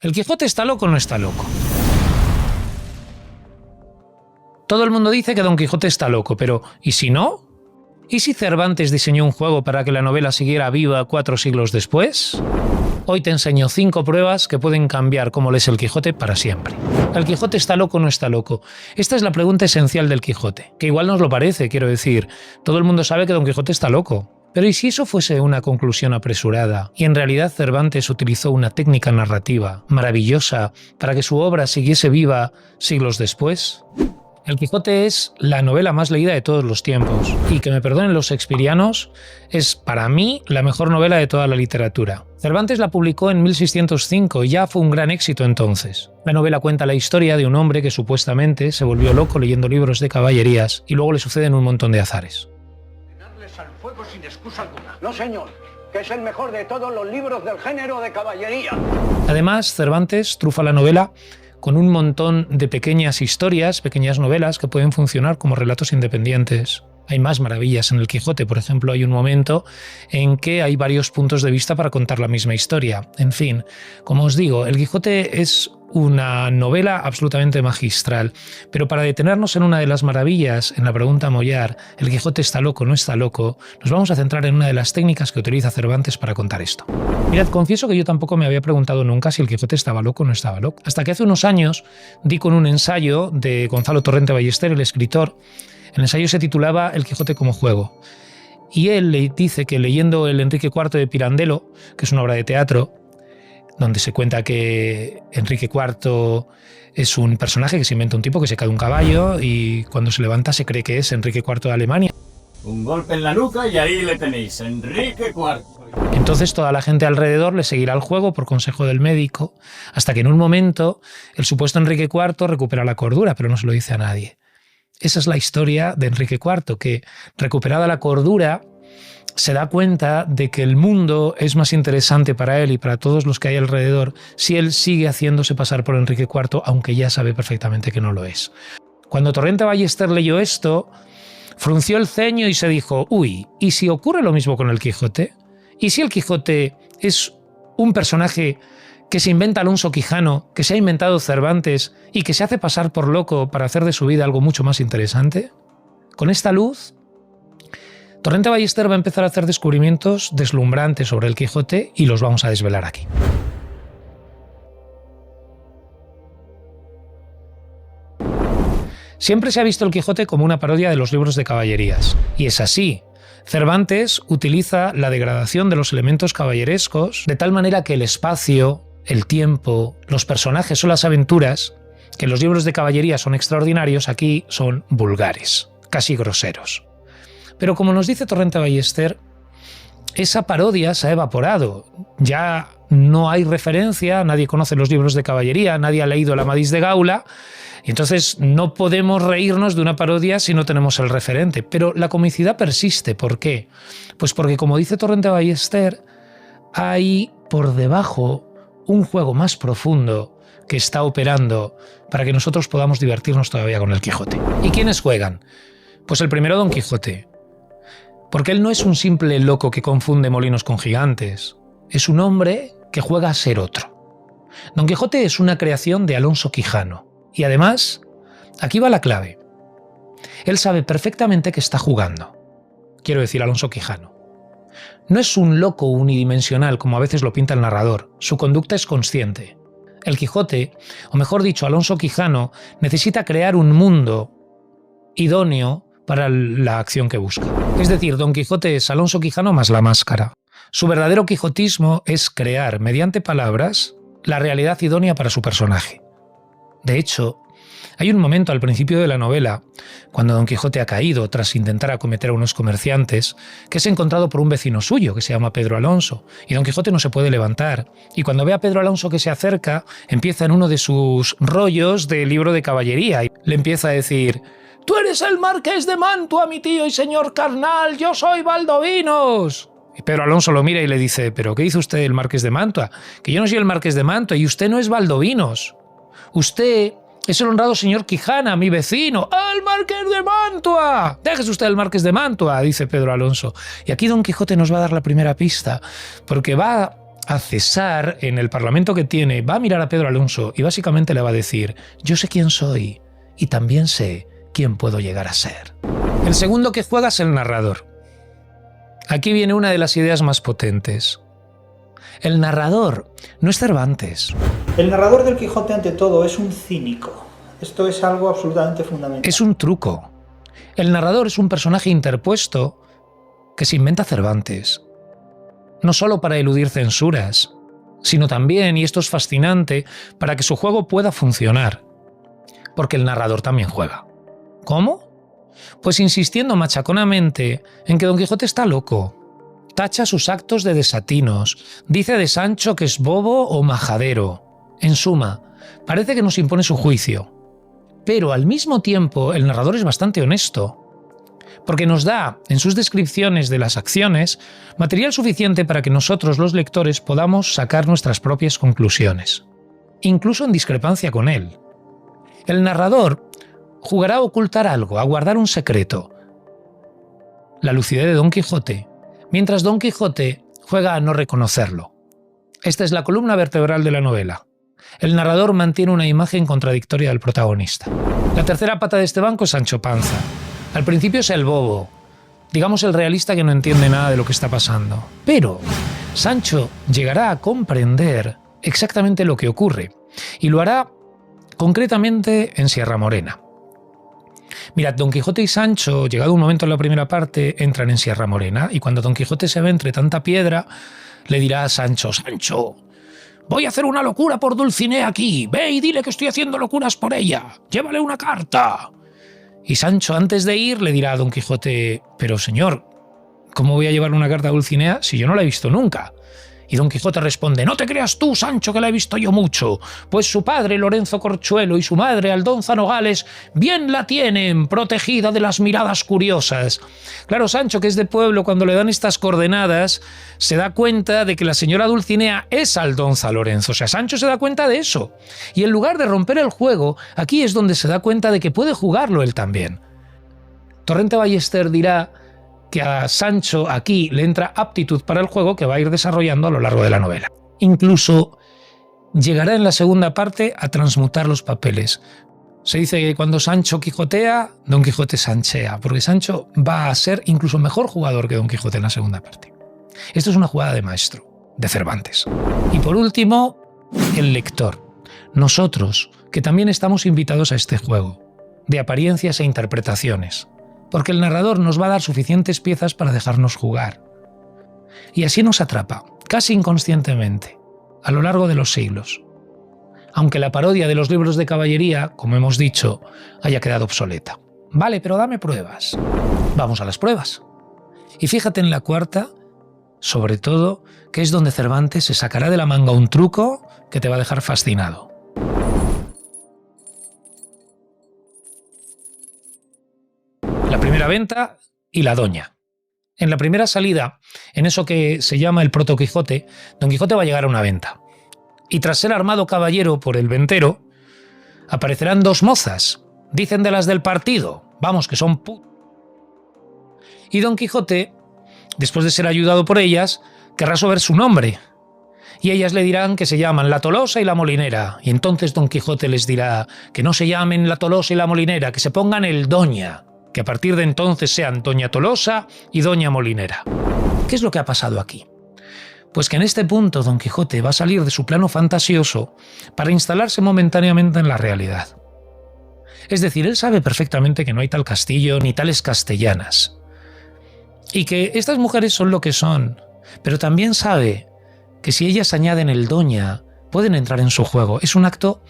¿El Quijote está loco o no está loco? Todo el mundo dice que Don Quijote está loco, pero ¿y si no? ¿Y si Cervantes diseñó un juego para que la novela siguiera viva 4 siglos después? Hoy te enseño 5 pruebas que pueden cambiar cómo lees el Quijote para siempre. ¿El Quijote está loco o no está loco? Esta es la pregunta esencial del Quijote, que igual nos lo parece, quiero decir. Todo el mundo sabe que Don Quijote está loco. Pero ¿y si eso fuese una conclusión apresurada y en realidad Cervantes utilizó una técnica narrativa maravillosa para que su obra siguiese viva siglos después? El Quijote es la novela más leída de todos los tiempos y, que me perdonen los shakespearianos, es para mí la mejor novela de toda la literatura. Cervantes la publicó en 1605 y ya fue un gran éxito entonces. La novela cuenta la historia de un hombre que supuestamente se volvió loco leyendo libros de caballerías y luego le suceden un montón de azares. Al fuego sin excusa alguna. No, señor, que es el mejor de todos los libros del género de caballería. Además, Cervantes trufa la novela con un montón de pequeñas historias, pequeñas novelas que pueden funcionar como relatos independientes. Hay más maravillas en el Quijote, por ejemplo, hay un momento en que hay varios puntos de vista para contar la misma historia. En fin, como os digo, el Quijote es una novela absolutamente magistral, pero para detenernos en una de las maravillas, en la pregunta mollar, ¿el Quijote está loco o no está loco?, nos vamos a centrar en una de las técnicas que utiliza Cervantes para contar esto. Mirad, confieso que yo tampoco me había preguntado nunca si el Quijote estaba loco o no estaba loco, hasta que hace unos años di con un ensayo de Gonzalo Torrente Ballester, el escritor. El ensayo se titulaba El Quijote como juego, y él le dice que leyendo el Enrique IV de Pirandello, que es una obra de teatro, donde se cuenta que Enrique IV es un personaje que se inventa un tipo que se cae de un caballo y cuando se levanta se cree que es Enrique IV de Alemania. Un golpe en la nuca y ahí le tenéis, Enrique IV. Entonces toda la gente alrededor le seguirá el juego por consejo del médico, hasta que en un momento el supuesto Enrique IV recupera la cordura, pero no se lo dice a nadie. Esa es la historia de Enrique IV, que recuperada la cordura se da cuenta de que el mundo es más interesante para él y para todos los que hay alrededor si él sigue haciéndose pasar por Enrique IV, aunque ya sabe perfectamente que no lo es. Cuando Torrente Ballester leyó esto, frunció el ceño y se dijo, uy, ¿y si ocurre lo mismo con el Quijote? ¿Y si el Quijote es un personaje que se inventa Alonso Quijano, que se ha inventado Cervantes y que se hace pasar por loco para hacer de su vida algo mucho más interesante? Con esta luz, Torrente Ballester va a empezar a hacer descubrimientos deslumbrantes sobre el Quijote y los vamos a desvelar aquí. Siempre se ha visto el Quijote como una parodia de los libros de caballerías, y es así. Cervantes utiliza la degradación de los elementos caballerescos de tal manera que el espacio, el tiempo, los personajes o las aventuras, que en los libros de caballería son extraordinarios, aquí son vulgares, casi groseros. Pero como nos dice Torrente Ballester, esa parodia se ha evaporado. Ya no hay referencia, nadie conoce los libros de caballería, nadie ha leído el Amadís de Gaula, y entonces no podemos reírnos de una parodia si no tenemos el referente. Pero la comicidad persiste. ¿Por qué? Pues porque, como dice Torrente Ballester, hay por debajo un juego más profundo que está operando para que nosotros podamos divertirnos todavía con el Quijote. ¿Y quiénes juegan? Pues el primero, Don Quijote. Porque él no es un simple loco que confunde molinos con gigantes. Es un hombre que juega a ser otro. Don Quijote es una creación de Alonso Quijano. Y además, aquí va la clave. Él sabe perfectamente que está jugando. Quiero decir, Alonso Quijano. No es un loco unidimensional como a veces lo pinta el narrador. Su conducta es consciente. El Quijote, o mejor dicho, Alonso Quijano, necesita crear un mundo idóneo para la acción que busca. Es decir, Don Quijote es Alonso Quijano más la máscara. Su verdadero quijotismo es crear, mediante palabras, la realidad idónea para su personaje. De hecho, hay un momento al principio de la novela, cuando Don Quijote ha caído tras intentar acometer a unos comerciantes, que es encontrado por un vecino suyo que se llama Pedro Alonso, y Don Quijote no se puede levantar. Y cuando ve a Pedro Alonso que se acerca, empieza en uno de sus rollos de libro de caballería y le empieza a decir: «Tú eres el marqués de Mantua, mi tío y señor carnal, yo soy Valdovinos». Y Pedro Alonso lo mira y le dice: «¿Pero qué dice usted del marqués de Mantua? Que yo no soy el marqués de Mantua y usted no es Valdovinos. Usted es el honrado señor Quijana, mi vecino». «¡El marqués de Mantua!». «Déjese usted el marqués de Mantua», dice Pedro Alonso. Y aquí Don Quijote nos va a dar la primera pista, porque va a cesar en el Parlamento que tiene, va a mirar a Pedro Alonso y básicamente le va a decir: yo sé quién soy y también sé quién puedo llegar a ser. El segundo que juega es el narrador. Aquí viene una de las ideas más potentes. El narrador no es Cervantes. El narrador del Quijote, ante todo, es un cínico. Esto es algo absolutamente fundamental. Es un truco. El narrador es un personaje interpuesto que se inventa Cervantes. No solo para eludir censuras, sino también, y esto es fascinante, para que su juego pueda funcionar. Porque el narrador también juega. ¿Cómo? Pues insistiendo machaconamente en que Don Quijote está loco. Tacha sus actos de desatinos, dice de Sancho que es bobo o majadero. En suma, parece que nos impone su juicio. Pero al mismo tiempo el narrador es bastante honesto, porque nos da, en sus descripciones de las acciones, material suficiente para que nosotros, los lectores, podamos sacar nuestras propias conclusiones, incluso en discrepancia con él. El narrador jugará a ocultar algo, a guardar un secreto, la lucidez de Don Quijote, mientras Don Quijote juega a no reconocerlo. Esta es la columna vertebral de la novela. El narrador mantiene una imagen contradictoria del protagonista. La tercera pata de este banco es Sancho Panza. Al principio es el bobo, digamos el realista que no entiende nada de lo que está pasando. Pero Sancho llegará a comprender exactamente lo que ocurre, y lo hará concretamente en Sierra Morena. Mirad, Don Quijote y Sancho, llegado un momento en la primera parte, entran en Sierra Morena, y cuando Don Quijote se ve entre tanta piedra, le dirá a Sancho: Sancho, voy a hacer una locura por Dulcinea aquí, ve y dile que estoy haciendo locuras por ella, llévale una carta. Y Sancho, antes de ir, le dirá a Don Quijote: pero señor, ¿cómo voy a llevarle una carta a Dulcinea si yo no la he visto nunca? Y Don Quijote responde: no te creas tú, Sancho, que la he visto yo mucho, pues su padre Lorenzo Corchuelo y su madre Aldonza Nogales bien la tienen protegida de las miradas curiosas. Claro, Sancho, que es de pueblo, cuando le dan estas coordenadas, se da cuenta de que la señora Dulcinea es Aldonza Lorenzo. O sea, Sancho se da cuenta de eso. Y en lugar de romper el juego, aquí es donde se da cuenta de que puede jugarlo él también. Torrente Ballester dirá que a Sancho aquí le entra aptitud para el juego que va a ir desarrollando a lo largo de la novela. Incluso llegará en la segunda parte a transmutar los papeles. Se dice que cuando Sancho quijotea, Don Quijote sanchea, porque Sancho va a ser incluso mejor jugador que Don Quijote en la segunda parte. Esto es una jugada de maestro, de Cervantes. Y por último, el lector. Nosotros, que también estamos invitados a este juego, de apariencias e interpretaciones, porque el narrador nos va a dar suficientes piezas para dejarnos jugar. Y así nos atrapa, casi inconscientemente, a lo largo de los siglos. Aunque la parodia de los libros de caballería, como hemos dicho, haya quedado obsoleta. Vale, pero dame pruebas. Vamos a las pruebas. Y fíjate en la cuarta, sobre todo, que es donde Cervantes se sacará de la manga un truco que te va a dejar fascinado. La primera venta y la doña. En la primera salida, en eso que se llama el Proto Quijote, Don Quijote va a llegar a una venta. Y tras ser armado caballero por el ventero, aparecerán dos mozas, dicen de las del partido, vamos, que son Y Don Quijote, después de ser ayudado por ellas, querrá saber su nombre. Y ellas le dirán que se llaman la Tolosa y la Molinera. Y entonces Don Quijote les dirá que no se llamen la Tolosa y la Molinera, que se pongan el Doña, que a partir de entonces sean Doña Tolosa y Doña Molinera. ¿Qué es lo que ha pasado aquí? Pues que en este punto Don Quijote va a salir de su plano fantasioso para instalarse momentáneamente en la realidad. Es decir, él sabe perfectamente que no hay tal castillo ni tales castellanas, y que estas mujeres son lo que son, pero también sabe que si ellas añaden el Doña, pueden entrar en su juego. Es un acto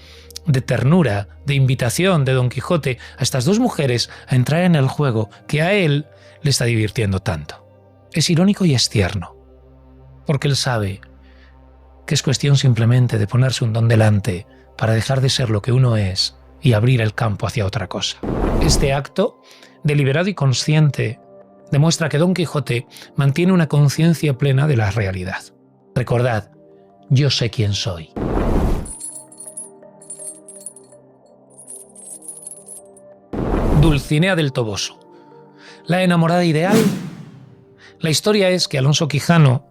de ternura, de invitación de Don Quijote a estas dos mujeres a entrar en el juego que a él le está divirtiendo tanto. Es irónico y es tierno, porque él sabe que es cuestión simplemente de ponerse un don delante para dejar de ser lo que uno es y abrir el campo hacia otra cosa. Este acto, deliberado y consciente, demuestra que Don Quijote mantiene una conciencia plena de la realidad. Recordad, yo sé quién soy. Dulcinea del Toboso. La enamorada ideal. La historia es que Alonso Quijano,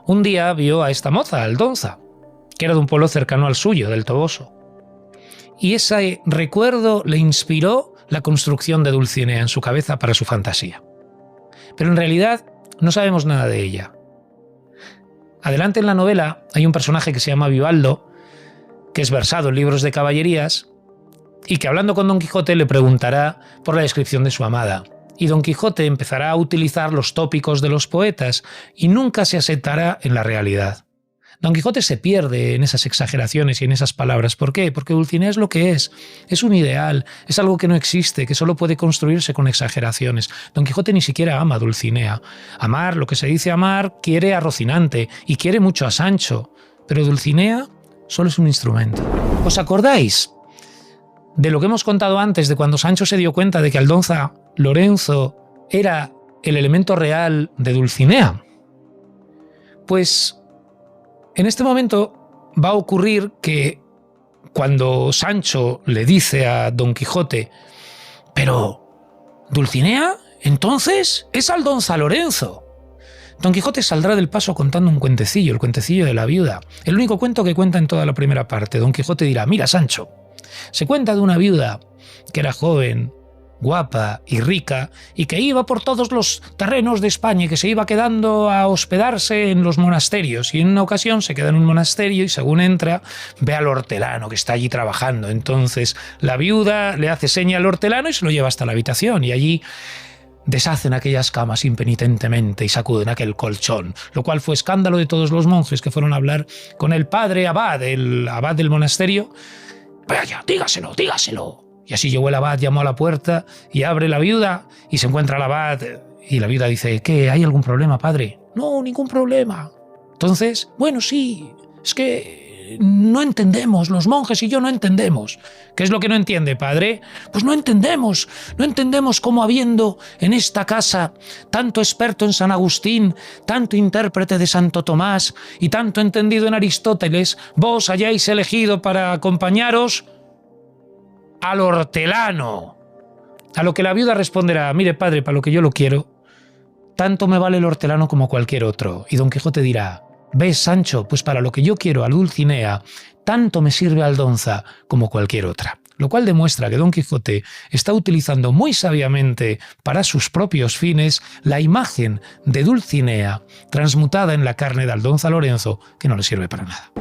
un día vio a esta moza, Aldonza, que era de un pueblo cercano al suyo, del Toboso. Y ese recuerdo le inspiró la construcción de Dulcinea en su cabeza para su fantasía. Pero en realidad no sabemos nada de ella. Adelante en la novela hay un personaje que se llama Vivaldo, que es versado en libros de caballerías, y que hablando con Don Quijote le preguntará por la descripción de su amada. Y Don Quijote empezará a utilizar los tópicos de los poetas y nunca se asentará en la realidad. Don Quijote se pierde en esas exageraciones y en esas palabras. ¿Por qué? Porque Dulcinea es lo que es un ideal, es algo que no existe, que solo puede construirse con exageraciones. Don Quijote ni siquiera ama a Dulcinea. Amar, lo que se dice amar, quiere a Rocinante y quiere mucho a Sancho, pero Dulcinea solo es un instrumento. ¿Os acordáis de lo que hemos contado antes, de cuando Sancho se dio cuenta de que Aldonza Lorenzo era el elemento real de Dulcinea? Pues en este momento va a ocurrir que cuando Sancho le dice a Don Quijote: «Pero, ¿Dulcinea, entonces, es Aldonza Lorenzo?», Don Quijote saldrá del paso contando un cuentecillo, el cuentecillo de la viuda, el único cuento que cuenta en toda la primera parte. Don Quijote dirá: «Mira, Sancho, se cuenta de una viuda que era joven, guapa y rica, y que iba por todos los terrenos de España y que se iba quedando a hospedarse en los monasterios, y en una ocasión se queda en un monasterio y según entra ve al hortelano que está allí trabajando. Entonces la viuda le hace seña al hortelano y se lo lleva hasta la habitación, y allí deshacen aquellas camas impenitentemente y sacuden aquel colchón, lo cual fue escándalo de todos los monjes que fueron a hablar con el padre abad, el abad del monasterio. «Vaya, dígaselo, dígaselo». Y así llegó el abad, llamó a la puerta y abre la viuda y se encuentra el abad. Y la viuda dice: «¿Qué? ¿Hay algún problema, padre?». «No, ningún problema». Entonces, «Bueno, sí, es que no entendemos, los monjes y yo no entendemos». «¿Qué es lo que no entiende, padre?». «Pues no entendemos cómo habiendo en esta casa tanto experto en San Agustín, tanto intérprete de Santo Tomás y tanto entendido en Aristóteles, vos hayáis elegido para acompañaros al hortelano». A lo que la viuda responderá: «Mire, padre, para lo que yo lo quiero, tanto me vale el hortelano como cualquier otro». Y Don Quijote dirá: «¿Ves, Sancho? Pues para lo que yo quiero a Dulcinea, tanto me sirve Aldonza como cualquier otra». Lo cual demuestra que Don Quijote está utilizando muy sabiamente para sus propios fines la imagen de Dulcinea transmutada en la carne de Aldonza Lorenzo, que no le sirve para nada.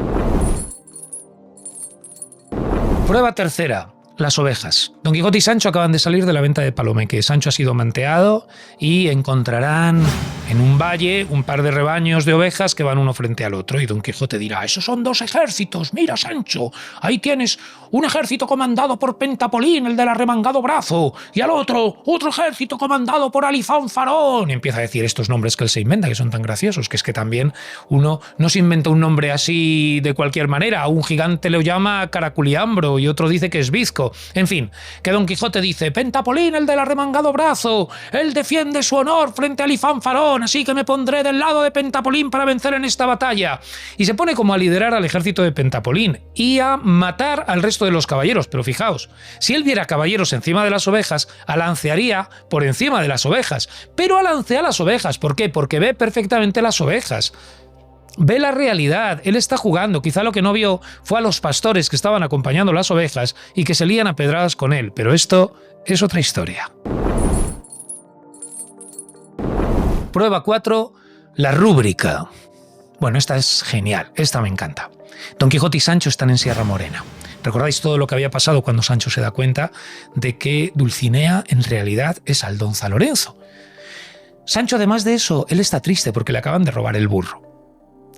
Prueba tercera: las ovejas. Don Quijote y Sancho acaban de salir de la venta de Palomeque. Sancho ha sido manteado y encontrarán en un valle un par de rebaños de ovejas que van uno frente al otro. Y Don Quijote dirá: «Esos son dos ejércitos. Mira, Sancho, ahí tienes un ejército comandado por Pentapolín, el del arremangado brazo, y al otro ejército comandado por Alifanfarón». Y empieza a decir estos nombres que él se inventa, que son tan graciosos, que es que también uno no se inventa un nombre así de cualquier manera. A un gigante lo llama Caraculiambro y otro dice que es Bizco. En fin, que Don Quijote dice: «Pentapolín, el del arremangado brazo, él defiende su honor frente a Alifanfarón, así que me pondré del lado de Pentapolín para vencer en esta batalla». Y se pone como a liderar al ejército de Pentapolín y a matar al resto de los caballeros. Pero fijaos, si él viera caballeros encima de las ovejas, alancearía por encima de las ovejas. Pero alancea las ovejas. ¿Por qué? Porque ve perfectamente las ovejas. Ve la realidad, él está jugando. Quizá lo que no vio fue a los pastores que estaban acompañando las ovejas y que se lían a pedradas con él, pero esto es otra historia. Prueba 4, la rúbrica. Bueno, esta es genial, esta me encanta. Don Quijote y Sancho están en Sierra Morena. ¿Recordáis todo lo que había pasado cuando Sancho se da cuenta de que Dulcinea en realidad es Aldonza Lorenzo? Sancho, además de eso, él está triste porque le acaban de robar el burro.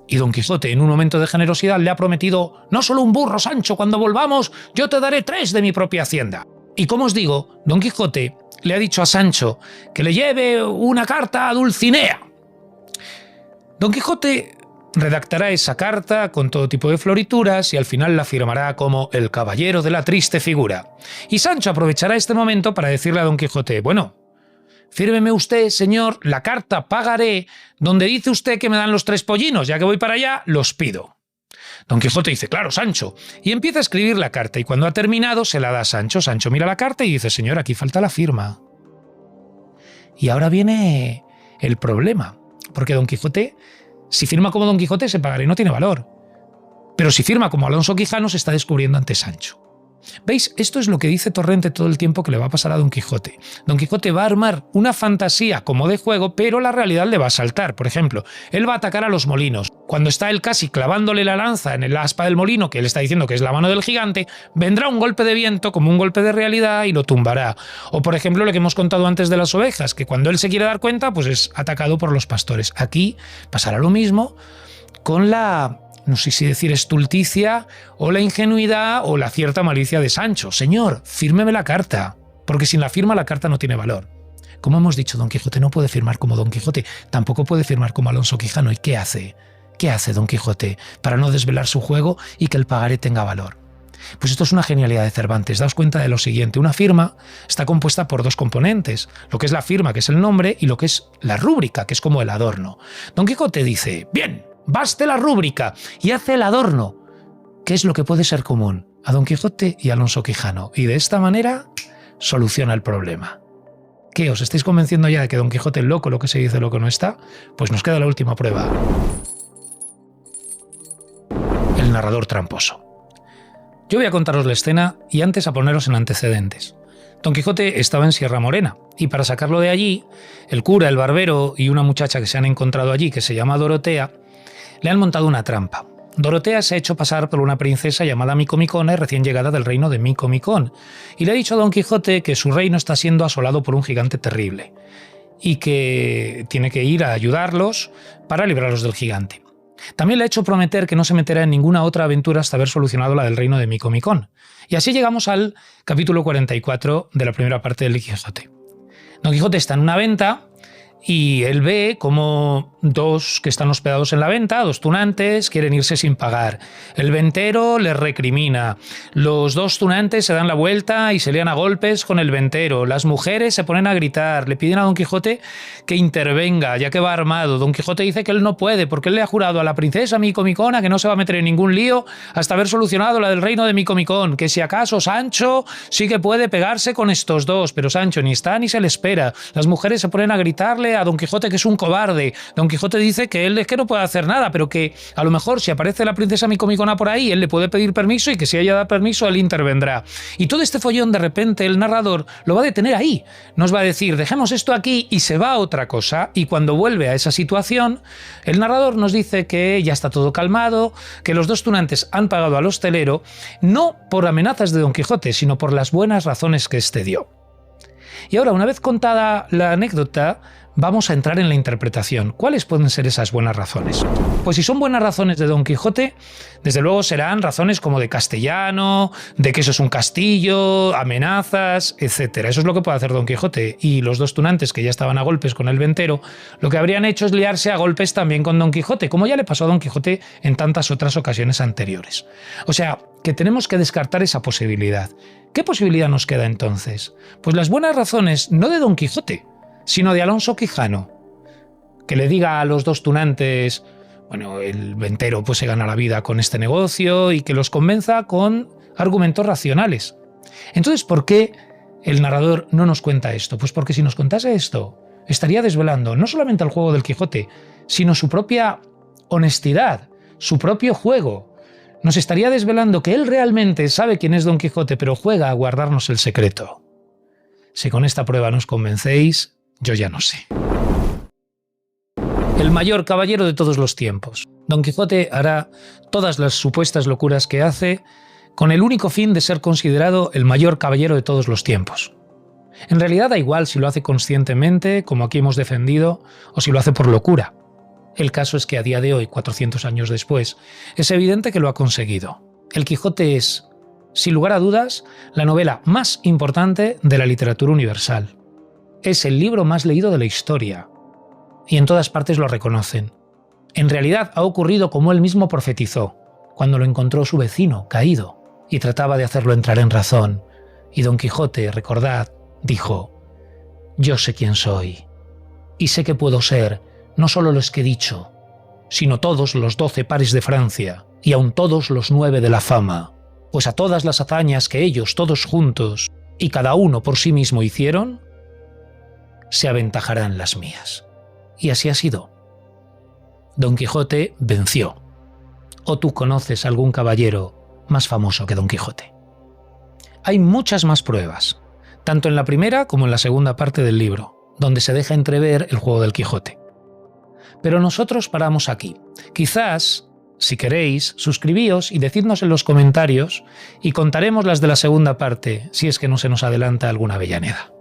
Y Don Quijote, en un momento de generosidad, le ha prometido: «No solo un burro, Sancho, cuando volvamos yo te daré 3 de mi propia hacienda». Y como os digo, Don Quijote le ha dicho a Sancho que le lleve una carta a Dulcinea. Don Quijote redactará esa carta con todo tipo de florituras y al final la firmará como el caballero de la triste figura. Y Sancho aprovechará este momento para decirle a Don Quijote: «Bueno, fírmeme usted, señor, la carta pagaré donde dice usted que me dan los 3 pollinos. Ya que voy para allá, los pido». Don Quijote dice: «Claro, Sancho», y empieza a escribir la carta, y cuando ha terminado se la da a Sancho. Sancho mira la carta y dice: «Señor, aquí falta la firma». Y ahora viene el problema, porque Don Quijote Si firma como Don Quijote, ese pagaré no tiene valor. Pero si firma como Alonso Quijano, se está descubriendo ante Sancho. ¿Veis? Esto es lo que dice Torrente todo el tiempo que le va a pasar a Don Quijote. Don Quijote va a armar una fantasía como de juego, pero la realidad le va a saltar. Por ejemplo, él va a atacar a los molinos. Cuando está él casi clavándole la lanza en el aspa del molino, que él está diciendo que es la mano del gigante, vendrá un golpe de viento como un golpe de realidad y lo tumbará. O por ejemplo, lo que hemos contado antes de las ovejas, que cuando él se quiere dar cuenta, pues es atacado por los pastores. Aquí pasará lo mismo con la... no sé si decir estulticia o la ingenuidad o la cierta malicia de Sancho. Señor, fírmeme la carta, porque sin la firma la carta no tiene valor. Como hemos dicho, Don Quijote no puede firmar como Don Quijote, tampoco puede firmar como Alonso Quijano. ¿Y qué hace? ¿Qué hace Don Quijote para no desvelar su juego y que el pagaré tenga valor? Pues esto es una genialidad de Cervantes. Daos cuenta de lo siguiente: una firma está compuesta por dos componentes, lo que es la firma, que es el nombre, y lo que es la rúbrica, que es como el adorno. Don Quijote dice, bien, baste la rúbrica y hace el adorno, que es lo que puede ser común a Don Quijote y Alonso Quijano, y de esta manera soluciona el problema. ¿Qué? ¿Os estáis convenciendo ya de que Don Quijote es loco, lo que se dice loco no está? Pues nos queda la última prueba. El narrador tramposo. Yo voy a contaros la escena y antes a poneros en antecedentes. Don Quijote estaba en Sierra Morena y para sacarlo de allí, el cura, el barbero y una muchacha que se han encontrado allí, que se llama Dorotea, le han montado una trampa. Dorotea se ha hecho pasar por una princesa llamada Micomicona, recién llegada del reino de Micomicón, y le ha dicho a Don Quijote que su reino está siendo asolado por un gigante terrible y que tiene que ir a ayudarlos para librarlos del gigante. También le ha hecho prometer que no se meterá en ninguna otra aventura hasta haber solucionado la del reino de Micomicón. Y así llegamos al capítulo 44 de la primera parte del Quijote. Don Quijote está en una venta y él ve como dos que están hospedados en la venta, dos tunantes, quieren irse sin pagar. El ventero les recrimina. Los dos tunantes se dan la vuelta y se lían a golpes con el ventero. Las mujeres se ponen a gritar, le piden a Don Quijote que intervenga, ya que va armado. Don Quijote dice que él no puede, porque él le ha jurado a la princesa Micomicona que no se va a meter en ningún lío hasta haber solucionado la del reino de Micomicón, que si acaso Sancho sí que puede pegarse con estos dos, pero Sancho ni está ni se le espera. Las mujeres se ponen a gritarle a Don Quijote que es un cobarde. Don Quijote dice que él es que no puede hacer nada, pero que a lo mejor si aparece la princesa Micomicona por ahí, él le puede pedir permiso y que si ella da permiso, él intervendrá. Y todo este follón, de repente, el narrador lo va a detener ahí. Nos va a decir, dejemos esto aquí, y se va a otra cosa. Y cuando vuelve a esa situación, el narrador nos dice que ya está todo calmado, que los dos tunantes han pagado al hostelero, no por amenazas de Don Quijote, sino por las buenas razones que éste dio. Y ahora, una vez contada la anécdota, vamos a entrar en la interpretación. ¿Cuáles pueden ser esas buenas razones? Pues si son buenas razones de Don Quijote, desde luego serán razones como de castellano, de que eso es un castillo, amenazas, etc. Eso es lo que puede hacer Don Quijote. Y los dos tunantes que ya estaban a golpes con el ventero, lo que habrían hecho es liarse a golpes también con Don Quijote, como ya le pasó a Don Quijote en tantas otras ocasiones anteriores. O sea, que tenemos que descartar esa posibilidad. ¿Qué posibilidad nos queda entonces? Pues las buenas razones no de Don Quijote, sino de Alonso Quijano, que le diga a los dos tunantes, bueno, el ventero pues se gana la vida con este negocio, y que los convenza con argumentos racionales. Entonces, ¿por qué el narrador no nos cuenta esto? Pues porque si nos contase esto, estaría desvelando no solamente el juego del Quijote, sino su propia honestidad, su propio juego. Nos estaría desvelando que él realmente sabe quién es Don Quijote, pero juega a guardarnos el secreto. Si con esta prueba nos convencéis, yo ya no sé. El mayor caballero de todos los tiempos. Don Quijote hará todas las supuestas locuras que hace con el único fin de ser considerado el mayor caballero de todos los tiempos. En realidad da igual si lo hace conscientemente, como aquí hemos defendido, o si lo hace por locura. El caso es que a día de hoy, 400 años después, es evidente que lo ha conseguido. El Quijote es, sin lugar a dudas, la novela más importante de la literatura universal. Es el libro más leído de la historia. Y en todas partes lo reconocen. En realidad ha ocurrido como él mismo profetizó, cuando lo encontró su vecino, caído, y trataba de hacerlo entrar en razón. Y Don Quijote, recordad, dijo, «Yo sé quién soy, y sé que puedo ser no solo los que he dicho, sino todos los 12 pares de Francia, y aun todos los 9 de la fama, pues a todas las hazañas que ellos todos juntos, y cada uno por sí mismo hicieron, se aventajarán las mías». Y así ha sido. Don Quijote venció. ¿O tú conoces algún caballero más famoso que Don Quijote? Hay muchas más pruebas, tanto en la primera como en la segunda parte del libro, donde se deja entrever el juego del Quijote. Pero nosotros paramos aquí. Quizás, si queréis, suscribíos y decidnos en los comentarios y contaremos las de la segunda parte, si es que no se nos adelanta alguna avellaneda.